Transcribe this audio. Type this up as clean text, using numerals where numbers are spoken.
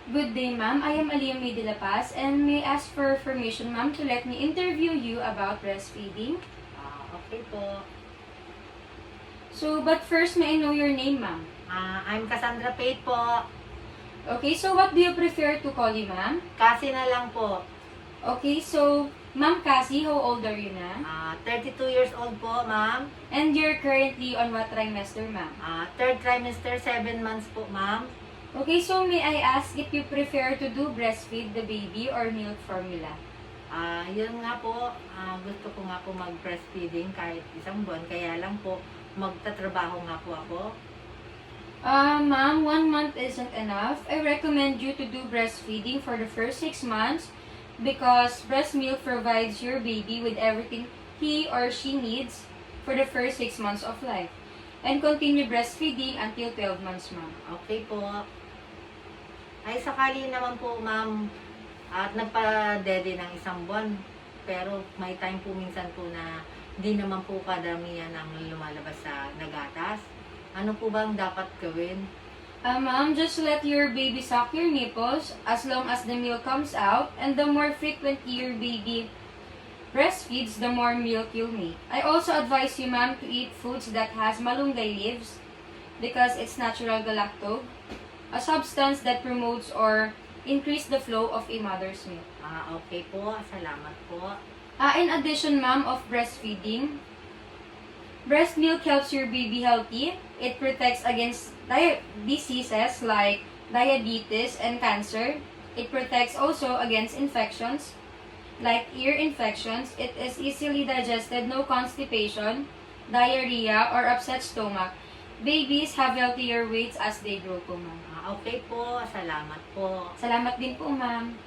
Good day, ma'am. I am Aliyah May de la Paz and may I ask for permission, ma'am, to let me interview you about breastfeeding. Okay po. So, but first, may I know your name, ma'am? I'm Cassandra Pate po. Okay, so what do you prefer to call you, ma'am? Kasi na lang po. Okay, so, Ma'am Cassie, how old are you na? 32 years old po, ma'am. And you're currently on what trimester, ma'am? Third trimester, 7 months po, ma'am. Okay, so may I ask if you prefer to do breastfeed the baby or milk formula? Yun nga po, gusto ko nga po mag-breastfeeding kahit isang buwan. Kaya lang po, magtatrabaho nga po ako. Ma'am, 1 month isn't enough. I recommend you to do breastfeeding for the first 6 months because breast milk provides your baby with everything he or she needs for the first 6 months of life. And continue breastfeeding until 12 months, ma'am. Okay po. Ay, sakali naman po, ma'am, at nagpa-dede ng isang buwan. Pero may time po minsan po na di naman po kadamihan ang lumalabas sa nagatas. Ano po bang dapat gawin? Ma'am, just let your baby suck your nipples as long as the milk comes out, and the more frequently your baby breastfeeds, the more milk you'll make. I also advise you, ma'am, to eat foods that has malunggay leaves because it's natural galactose, a substance that promotes or increase the flow of a mother's milk. Okay po. Salamat po. In addition, ma'am, of breastfeeding, breast milk helps your baby healthy. It protects against diseases like diabetes and cancer. It protects also against infections like ear infections. It is easily digested, no constipation, diarrhea, or upset stomach. Babies have healthier weights as they grow po, ma'am. Okay po. Salamat po. Salamat din po, ma'am.